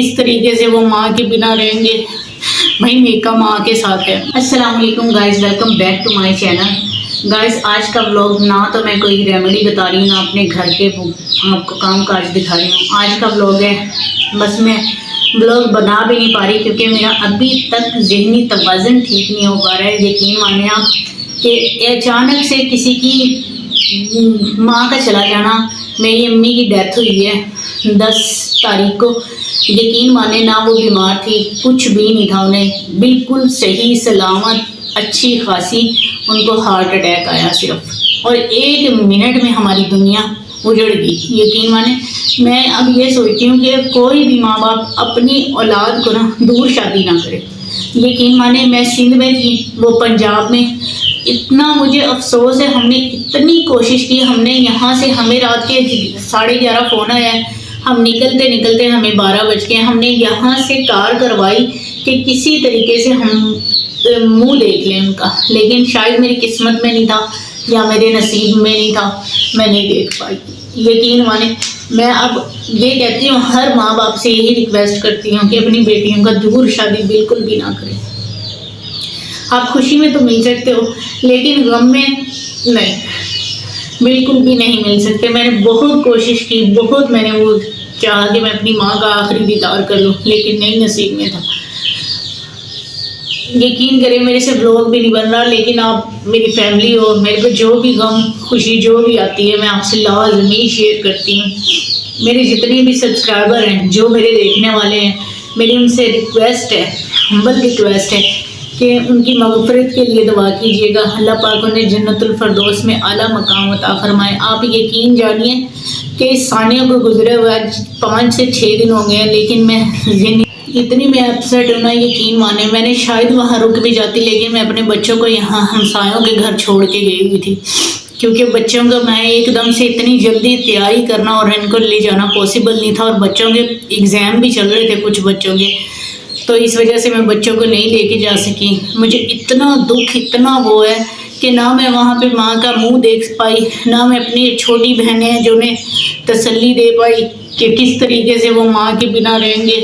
اس طریقے سے وہ ماں کے بنا رہیں گے، بھائی میکا ماں کے ساتھ ہے۔ السلام علیکم guys, welcome back to my channel. Guys آج کا ولاگ نہ تو میں کوئی ریمیڈی بتا رہی ہوں، نہ اپنے گھر کے آپ کو کام کاج دکھا رہی ہوں۔ آج کا ولاگ ہے، بس میں ولاگ بنا بھی نہیں پا رہی کیونکہ میرا ابھی تک ذہنی توازن ٹھیک نہیں ہو پا رہا ہے۔ یقین مانیں آپ کہ اچانک سے کسی کی ماں کا چلا جانا، میری امی کی ڈیتھ ہوئی ہے 10 تاریخ کو۔ یقین مانے نہ وہ بیمار تھی، کچھ بھی نہیں تھا انہیں، بالکل صحیح سلامت اچھی خاصی، ان کو ہارٹ اٹیک آیا صرف، اور 1 منٹ میں ہماری دنیا اجڑ گئی۔ یقین مانے میں اب یہ سوچتی ہوں کہ کوئی بھی ماں باپ اپنی اولاد کو نا دور شادی نہ کرے۔ یقین مانے میں سندھ میں تھی، وہ پنجاب میں، اتنا مجھے افسوس ہے، ہم نے اتنی کوشش کی، ہم نے یہاں سے، ہمیں رات کے 11:30 فون آیا ہے، ہم نکلتے ہمیں 12 بج گئے، ہم نے یہاں سے کار کروائی کہ کسی طریقے سے ہم منہ دیکھ لیں ان کا، لیکن شاید میری قسمت میں نہیں تھا یا میرے نصیب میں نہیں تھا، میں نہیں دیکھ پائی۔ یقین مانے میں اب یہ کہتی ہوں، ہر ماں باپ سے یہی ریکویسٹ کرتی ہوں کہ اپنی بیٹیوں کا دور شادی بالکل بھی نہ کریں۔ آپ خوشی میں تو مل سکتے ہو لیکن غم میں نہیں، بالکل بھی نہیں مل سکتے۔ میں نے بہت کوشش کی، بہت میں نے وہ چاہا کہ میں اپنی ماں کا آخری دیدار کر لوں، لیکن نہیں نصیب میں تھا۔ یقین کریں میرے سے ولاگ بھی نہیں بن رہا، لیکن آپ میری فیملی ہو، میرے کو جو بھی غم خوشی جو بھی آتی ہے میں آپ سے لازمی شیئر کرتی ہوں۔ میرے جتنے بھی سبسکرائبر ہیں، جو میرے دیکھنے والے ہیں، میری ان سے ریکویسٹ ہے، ہمبل ریکویسٹ ہے کہ ان کی مغفرت کے لیے دعا کیجیے گا، اللہ پاک انہیں جنت الفردوس میں اعلیٰ مقام عطا فرمائے۔ آپ یقین جانیے کہ ثانیہ کو گزرے ہوئے 5 سے 6 دن ہو گئے ہیں، لیکن میں اتنی میں اپسیٹ ہوں نا، یقین مانے میں نے شاید وہاں رک بھی جاتی، لیکن میں اپنے بچوں کو یہاں ہمسایوں کے گھر چھوڑ کے گئی ہوئی تھی، کیونکہ بچوں کا میں ایک دم سے اتنی جلدی تیاری کرنا اور ان کو لے جانا پاسبل نہیں تھا، اور بچوں کے ایگزام بھی چل رہے تھے کچھ بچوں کے، تو اس وجہ سے میں بچوں کو نہیں لے کے جا سکی۔ مجھے اتنا دکھ، اتنا وہ ہے کہ نہ میں وہاں پہ ماں کا منہ دیکھ پائی، نہ میں اپنی چھوٹی بہنیں ہیں جو انہیں تسلی دے پائی کہ کس طریقے سے وہ ماں کے بنا رہیں گے،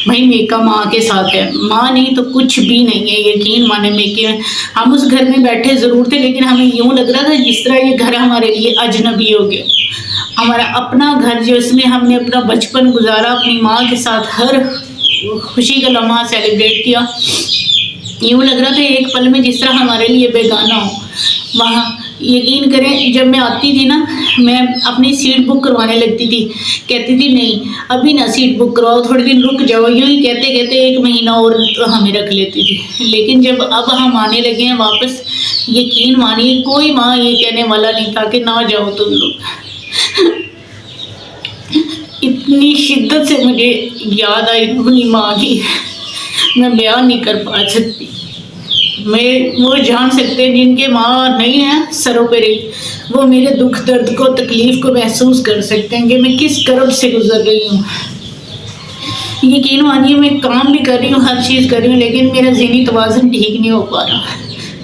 بھائی میکا ماں کے ساتھ ہے، ماں نہیں تو کچھ بھی نہیں ہے۔ یقین مانے میکے میں ہم اس گھر میں بیٹھے ضرور تھے، لیکن ہمیں یوں لگ رہا تھا جس طرح یہ گھر ہمارے لیے اجنبی ہو گیا، ہمارا اپنا گھر جس میں ہم نے اپنا بچپن گزارا، اپنی ماں کے ساتھ ہر خوشی کا لمحہ سیلیبریٹ کیا، یوں لگ رہا تھا ایک پل میں جس طرح ہمارے لیے بیگانہ ہو وہاں۔ یقین کریں جب میں آتی تھی نا، میں اپنی سیٹ بک کروانے لگتی تھی، کہتی تھی نہیں ابھی نہ سیٹ بک کرواؤ، تھوڑے دن رک جاؤ، یوں ہی کہتے کہتے 1 مہینہ اور ہمیں رکھ لیتی تھی۔ لیکن جب اب ہم آنے لگے ہیں واپس، یقین مانیے کوئی ماں یہ کہنے والا نہیں تھا کہ نہ جاؤ تم لوگ۔ اتنی شدت سے مجھے یاد آئی اپنی ماں کی، میں بیان نہیں کر پا سکتی۔ میں وہ جان سکتے ہیں جن کے ماں نہیں ہیں سروں پہ رہی، وہ میرے دکھ درد کو، تکلیف کو محسوس کر سکتے ہیں کہ میں کس کرب سے گزر رہی ہوں۔ یقین مانیے میں کام بھی کر رہی ہوں، ہر چیز کر رہی ہوں، لیکن میرا ذہنی توازن ٹھیک نہیں ہو پا رہا۔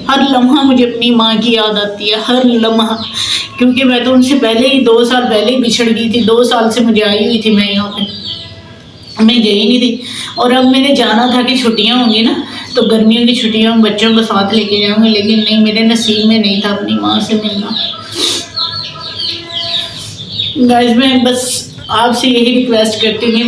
ہر لمحہ مجھے اپنی ماں کی یاد آتی ہے، ہر لمحہ، کیونکہ میں تو ان سے پہلے ہی 2 سال پہلے ہی بچھڑ گئی تھی، 2 سال سے مجھے آئی ہوئی تھی میں یہاں پہ، میں گئی نہیں تھی، اور اب میں نے جانا تھا کہ چھٹیاں ہوں گی نا تو گرمیوں کی چھٹیاں بچوں کو ساتھ لے کے جاؤں گی، لیکن نہیں، میرے نصیب میں نہیں تھا اپنی ماں سے ملنا۔ گائز میں بس آپ سے یہی ریکویسٹ کرتی ہوں،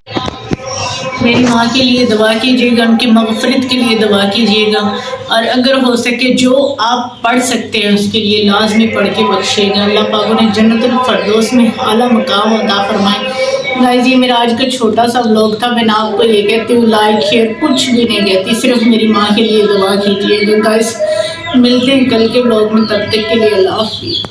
میری ماں کے لیے دعا کیجیے گا، ان کی مغفرت کے لیے دعا کیجیے گا، اور اگر ہو سکے جو آپ پڑھ سکتے ہیں اس کے لیے لازمی پڑھ کے بخشیے گا، اللہ پاک انہیں جنت الفردوس میں اعلیٰ مقام عطا فرمائے۔ گائز یہ میرا آج کا چھوٹا سا ولاگ تھا، میں آپ کو یہ کہتی ہوں لائک شیئر کچھ بھی نہیں کہتی، صرف میری ماں کے لیے دعا کیجیے گا۔ گائز ملتے ہیں کل کے ولاگ میں، تب تک کے لیے اللہ حافظ۔